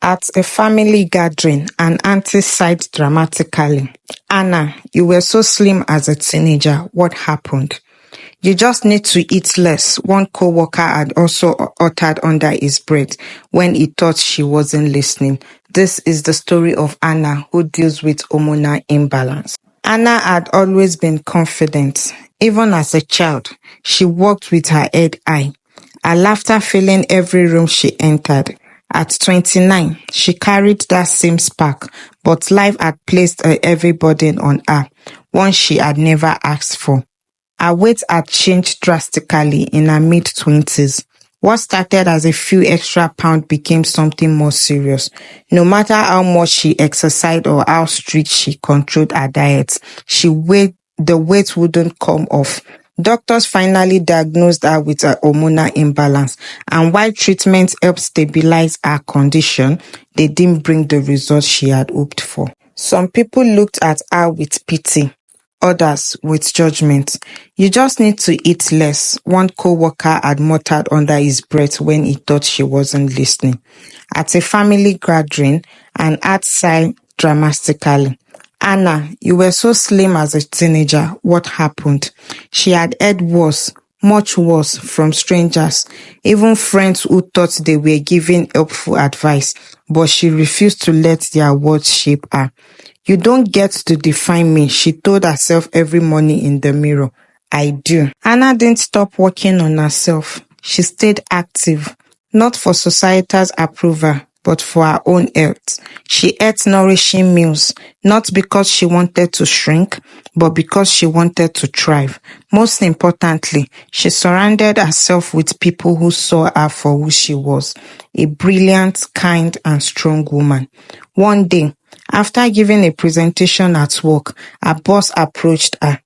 At a family gathering, an auntie sighed dramatically. Anna, you were so slim as a teenager. What happened? You just need to eat less, one co-worker had also uttered under his breath when he thought she wasn't listening. This is the story of Anna, who deals with hormonal imbalance. Anna had always been confident. Even as a child, she walked with her head high, her laughter filling every room she entered. At 29, she carried that same spark, but life had placed a heavy burden on her, one she had never asked for. Her weight had changed drastically in her mid-20s. What started as a few extra pounds became something more serious. No matter how much she exercised or how strict she controlled her diet, the weight wouldn't come off. Doctors finally diagnosed her with a hormonal imbalance, and while treatment helped stabilize her condition, they didn't bring the results she had hoped for. Some people looked at her with pity, others with judgment. You just need to eat less, one co-worker had muttered under his breath when he thought she wasn't listening. At a family gathering, an aunt sighed dramatically. Anna, you were so slim as a teenager. What happened? She had heard worse, much worse, from strangers, even friends who thought they were giving helpful advice, but she refused to let their words shape her. You don't get to define me, she told herself every morning in the mirror. I do. Anna didn't stop working on herself. She stayed active, not for societal's approval, but for her own health. She ate nourishing meals, not because she wanted to shrink, but because she wanted to thrive. Most importantly, she surrounded herself with people who saw her for who she was, a brilliant, kind, and strong woman. One day, after giving a presentation at work, her boss approached her.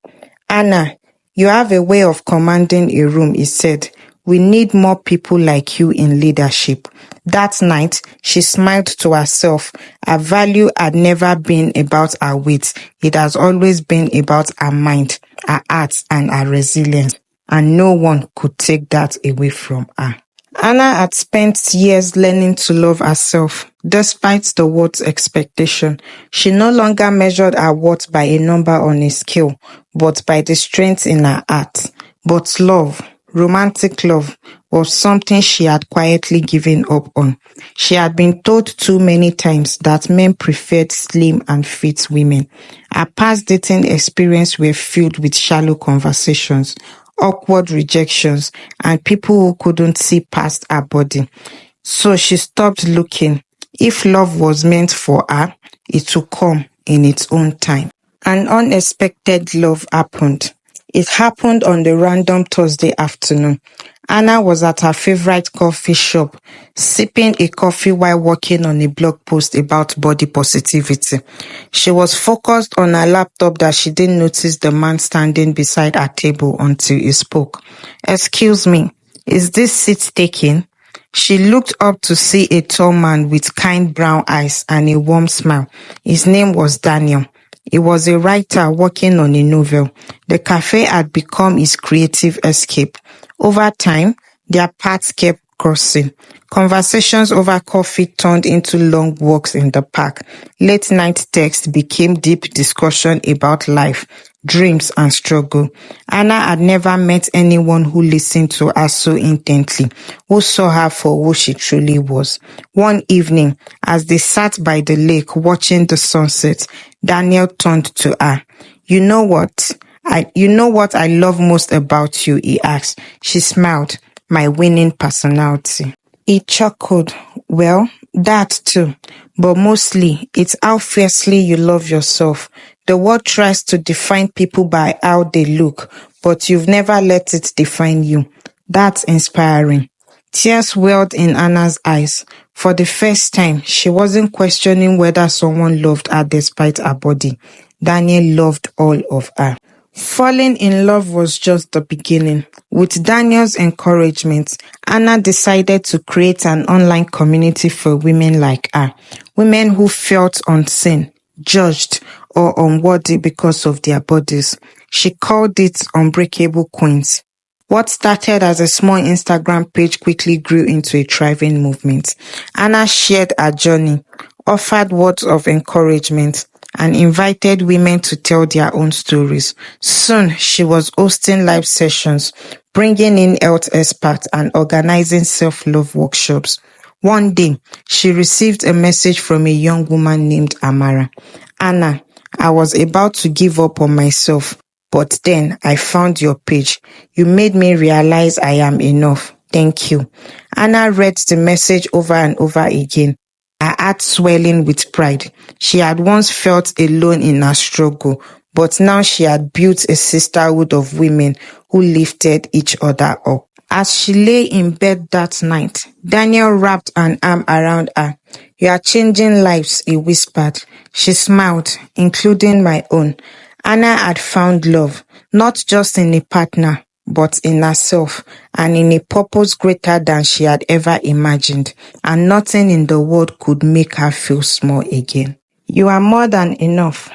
Anna, you have a way of commanding a room, he said. We need more people like you in leadership. That night, she smiled to herself. Her value had never been about her weight. It has always been about her mind, her heart, and her resilience. And no one could take that away from her. Anna had spent years learning to love herself, despite the world's expectation. She no longer measured her worth by a number on a scale, but by the strength in her heart. But love, romantic love, was something she had quietly given up on. She had been told too many times that men preferred slim and fit women. Her past dating experience were filled with shallow conversations, awkward rejections, and people who couldn't see past her body. So she stopped looking. If love was meant for her, it would come in its own time. An unexpected love happened. It happened on the random Thursday afternoon. Anna was at her favorite coffee shop, sipping a coffee while working on a blog post about body positivity. She was focused on her laptop that she didn't notice the man standing beside her table until he spoke. Excuse me, is this seat taken? She looked up to see a tall man with kind brown eyes and a warm smile. His name was Daniel. He was a writer working on a novel. The cafe had become his creative escape. Over time, their paths kept crossing. Conversations over coffee turned into long walks in the park. Late-night texts became deep discussion about life, dreams, and struggle. Anna had never met anyone who listened to her so intently, who saw her for who she truly was. One evening, as they sat by the lake watching the sunset, Daniel turned to her. You know what I love most about you, he asked. She smiled. My winning personality. He chuckled. Well, that too. But mostly, it's how fiercely you love yourself. The world tries to define people by how they look, but you've never let it define you. That's inspiring. Tears welled in Anna's eyes. For the first time, she wasn't questioning whether someone loved her despite her body. Daniel loved all of her. Falling in love was just the beginning. With Daniel's encouragement, Anna decided to create an online community for women like her, women who felt unseen, judged, or unworthy because of their bodies. She called it Unbreakable Queens. What started as a small Instagram page quickly grew into a thriving movement. Anna shared her journey, offered words of encouragement, and invited women to tell their own stories. Soon, she was hosting live sessions, bringing in health experts, and organizing self-love workshops. One day, she received a message from a young woman named Amara. Anna, I was about to give up on myself, but then I found your page. You made me realize I am enough. Thank you. Anna read the message over and over again, her heart swelling with pride. She had once felt alone in her struggle, but now she had built a sisterhood of women who lifted each other up. As she lay in bed that night, Daniel wrapped an arm around her. You are changing lives, he whispered. She smiled, including my own. Anna had found love, not just in a partner, but in herself, and in a purpose greater than she had ever imagined, and nothing in the world could make her feel small again. You are more than enough.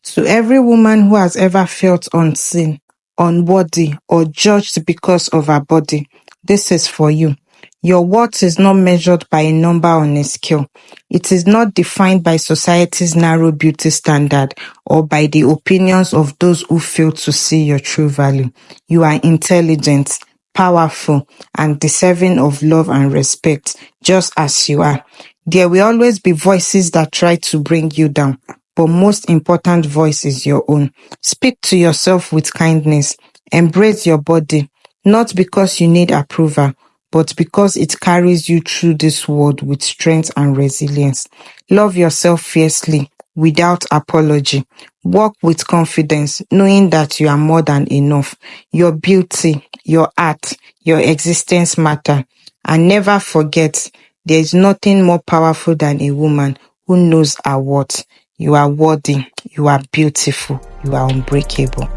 To every woman who has ever felt unseen, unworthy, or judged because of her body, this is for you. Your worth is not measured by a number on a scale. It is not defined by society's narrow beauty standard or by the opinions of those who fail to see your true value. You are intelligent, powerful, and deserving of love and respect, just as you are. There will always be voices that try to bring you down, but most important voice is your own. Speak to yourself with kindness. Embrace your body, not because you need approval, but because it carries you through this world with strength and resilience. Love yourself fiercely, without apology. Walk with confidence, knowing that you are more than enough. Your beauty, your art, your existence matter. And never forget, there is nothing more powerful than a woman who knows her worth. You are worthy, you are beautiful, you are unbreakable.